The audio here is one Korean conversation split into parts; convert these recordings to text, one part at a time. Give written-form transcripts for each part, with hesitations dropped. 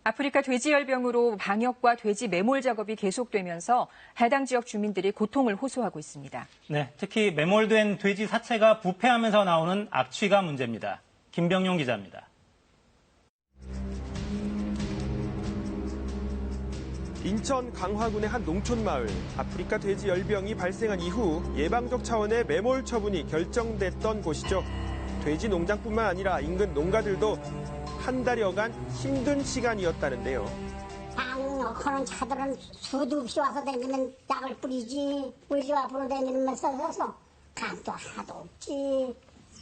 아프리카 돼지열병으로 방역과 돼지 매몰 작업이 계속되면서 해당 지역 주민들이 고통을 호소하고 있습니다. 네, 특히 매몰된 돼지 사체가 부패하면서 나오는 악취가 문제입니다. 김병용 기자입니다. 인천 강화군의 한 농촌 마을. 아프리카 돼지 열병이 발생한 이후 예방적 차원의 매몰 처분이 결정됐던 곳이죠. 돼지 농장뿐만 아니라 인근 농가들도 한 달여간 힘든 시간이었다는데요. 그런 차들은 수도 없이 와서 다니면 약을 뿌리지. 우리 집 앞으로 다니면서 간도 하나도 없지.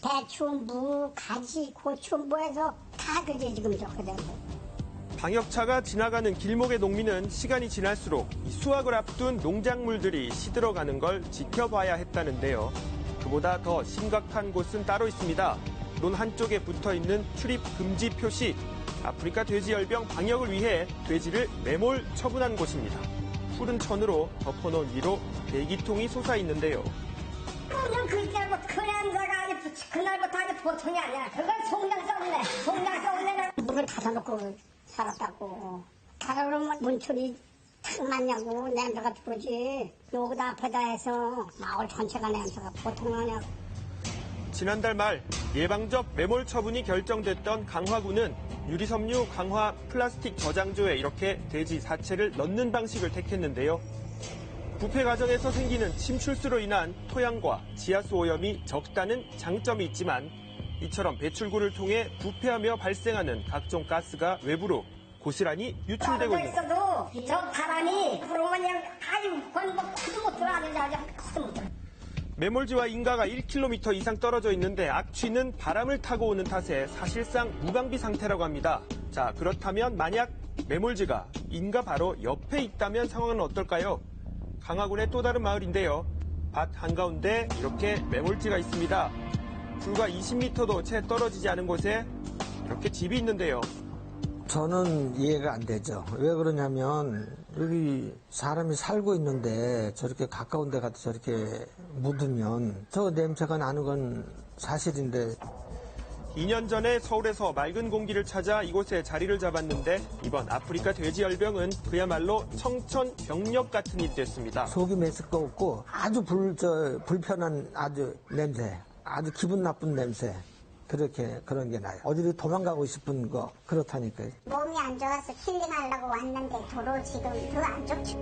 배추, 무, 가지, 고추 뭐해서 다 그게 지금 좋거든. 방역차가 지나가는 길목의 농민은 시간이 지날수록 수확을 앞둔 농작물들이 시들어가는 걸 지켜봐야 했다는데요. 그보다 더 심각한 곳은 따로 있습니다. 논 한쪽에 붙어있는 출입 금지 표시. 아프리카 돼지열병 방역을 위해 돼지를 매몰 처분한 곳입니다. 푸른 천으로 덮어놓은 위로 대기통이 솟아있는데요. 그날부터 아주 보통이 아니야. 그건 송장 썩네. 물을 닫아놓고 살았다고. 가로로 문초리 탁 맞냐고 냄새가 들어오지. 여기다 앞에다 해서 마을 전체가 냄새가 보통 아니야. 지난달 말 예방적 매몰 처분이 결정됐던 강화군은 유리섬유 강화 플라스틱 저장조에 이렇게 돼지 사체를 넣는 방식을 택했는데요. 부패 과정에서 생기는 침출수로 인한 토양과 지하수 오염이 적다는 장점이 있지만 이처럼 배출구를 통해 부패하며 발생하는 각종 가스가 외부로 고스란히 유출되고 있습니다. 저 바람이 그러면 그냥 아주 건뭐 코도 못 들어가는데 아주 코도 못 들어. 매몰지와 인가가 1km 이상 떨어져 있는데 악취는 바람을 타고 오는 탓에 사실상 무방비 상태라고 합니다. 자, 그렇다면 만약 매몰지가 인가 바로 옆에 있다면 상황은 어떨까요? 강화군의 또 다른 마을인데요. 밭 한가운데 이렇게 매몰지가 있습니다. 불과 20m도 채 떨어지지 않은 곳에 이렇게 집이 있는데요. 저는 이해가 안 되죠. 왜 그러냐면 여기 사람이 살고 있는데 저렇게 가까운 데 가서 저렇게 묻으면 저 냄새가 나는 건 사실인데. 2년 전에 서울에서 맑은 공기를 찾아 이곳에 자리를 잡았는데 이번 아프리카 돼지열병은 그야말로 청천벽력 같은 일이 됐습니다. 속이 메스 거 없고 아주 불편한 아주 냄새, 아주 기분 나쁜 냄새. 그런 게 나요. 어디로 도망가고 싶은 거 그렇다니까요. 몸이 안 좋아서 힐링하려고 왔는데 도로 지금 더 안 좋죠.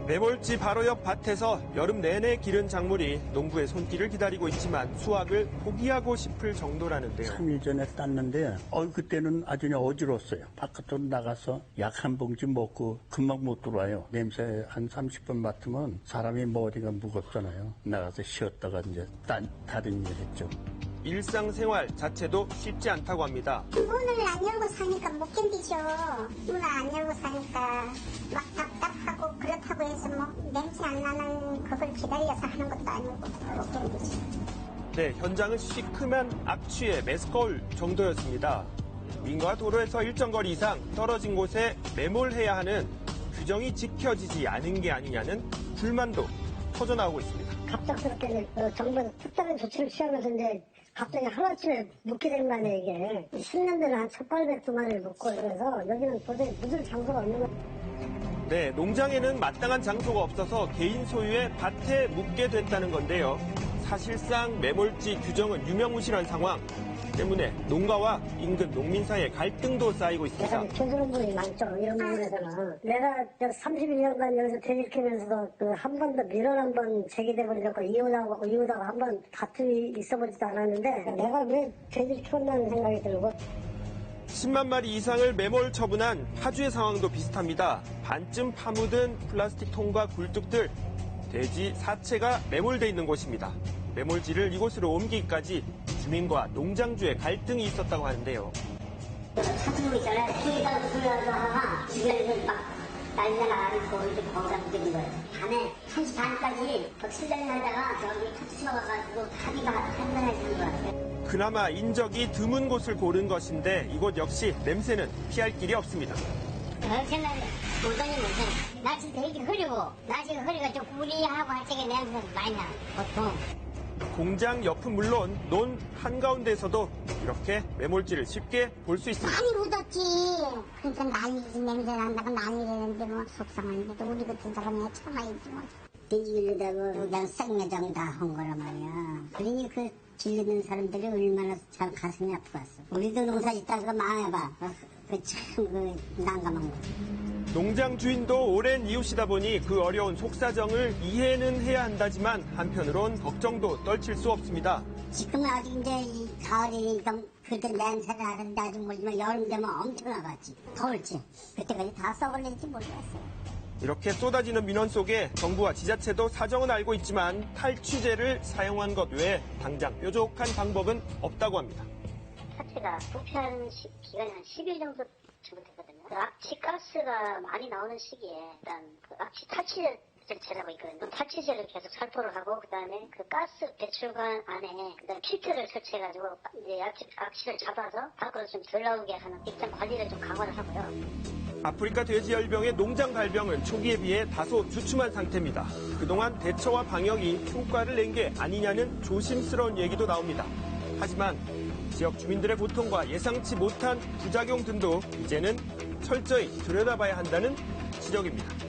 매몰지 바로 옆 밭에서 여름 내내 기른 작물이 농부의 손길을 기다리고 있지만 수확을 포기하고 싶을 정도라는데요. 3일 전에 땄는데 그때는 아주 어지러웠어요. 바깥으로 나가서 약 한 봉지 먹고 금방 못 들어와요. 냄새 한 30분 맡으면 사람이 머리가 무겁잖아요. 나가서 쉬었다가 이제 다른 일 했죠. 일상생활 자체도 쉽지 않다고 합니다. 문을 안 열고 사니까 못 견디죠. 문을 안 열고 사니까 막 답답하고 그렇다고 해서 뭐 냄새 안 나는 그걸 기다려서 하는 것도 아니고 못 견디죠. 네, 현장은 시큼한 악취에 메스꺼울 정도였습니다. 민가와 도로에서 일정 거리 이상 떨어진 곳에 매몰해야 하는 규정이 지켜지지 않은 게 아니냐는 불만도 터져나오고 있습니다. 갑작스럽게 정부에서 특단의 조치를 취하면서 이제 갑자기 하루아침에 묻게 된 거 아니에요, 이게. 10년 전에 한 1,800두 묻고 그래서 여기는 도저히 묻을 장소가 없는 거예요. 네, 농장에는 마땅한 장소가 없어서 개인 소유의 밭에 묻게 됐다는 건데요. 사실상 매몰지 규정은 유명무실한 상황 때문에 농가와 인근 농민 사이의 갈등도 쌓이고 있습니다. 조선한 분이 많죠, 이런 부분에서는. 내가 31년간 여기서 돼지를 키우면서도 한 번도 민원 한 번 제기돼버리고 이혼하고 한 번 다툼이 있어보지도 않았는데 내가 왜 돼지를 키웠나는 생각이 들고. 10만 마리 이상을 매몰 처분한 파주의 상황도 비슷합니다. 반쯤 파묻은 플라스틱 통과 굴뚝들, 돼지 사체가 매몰돼 있는 곳입니다. 매몰지를 이곳으로 옮기기까지 주민과 농장주의 갈등이 있었다고 하는데요. 사투리 있잖아요. 수리가 수리하고 하나 주변에서 막 난리가 나고 이제 거기다 묻는 거예요. 밤에 1시 반까지 칠단을 하다가 저기 터치가 와가지고 합의가 한단해지는 거예요. 그나마 인적이 드문 곳을 고른 것인데 이곳 역시 냄새는 피할 길이 없습니다. 엄청나게 못하니 못하니. 날씨 되게 흐리고 날씨가 흐리가 좀 구리하고 할 적에 냄새가 많이 나요. 보통. 공장 옆은 물론 논 한가운데에서도 이렇게 매몰지를 쉽게 볼 수 있습니다. 많이 묻었지. 그러니까 난리지 냄새 난다고 난리라는데 뭐 속상한데도 우리 같은 사람이 참아야지 뭐. 돼지길르다고 그냥 생매장 다 한 거란 말이야. 그러니 그 길르는 사람들이 얼마나 참 가슴이 아프겠어. 우리도 농사 짓다가 망해봐. 그 난감한 거지. 농장 주인도 오랜 이웃이다 보니 그 어려운 속사정을 이해는 해야 한다지만 한편으론 걱정도 떨칠 수 없습니다. 지금은 아직 이제 이 가을이니까 그렇게 냄새가 나는데 아직 모르지만 여름 되면 엄청 나갔지. 더울지. 그때까지 다 썩을는지 모르겠어요. 이렇게 쏟아지는 민원 속에 정부와 지자체도 사정은 알고 있지만 탈취제를 사용한 것 외에 당장 뾰족한 방법은 없다고 합니다. 사태가 부패하는 기간이 한 10일 정도 잘못했거든요. 악취 가스가 많이 나오는 시기에 일단 그 악취 탈취제 제라고 있거든요. 탈취제를 계속 살포를 하고 그다음에 그 가스 배출관 안에 그다음 필터를 설치해가지고 이제 악취를 잡아서 밖으로 좀 덜 나오게 하는 입장 관리를 좀 강화를 하고요. 아프리카 돼지열병의 농장 발병은 초기에 비해 다소 주춤한 상태입니다. 그동안 대처와 방역이 효과를 낸 게 아니냐는 조심스러운 얘기도 나옵니다. 하지만 지역 주민들의 고통과 예상치 못한 부작용 등도 이제는 철저히 들여다봐야 한다는 지적입니다.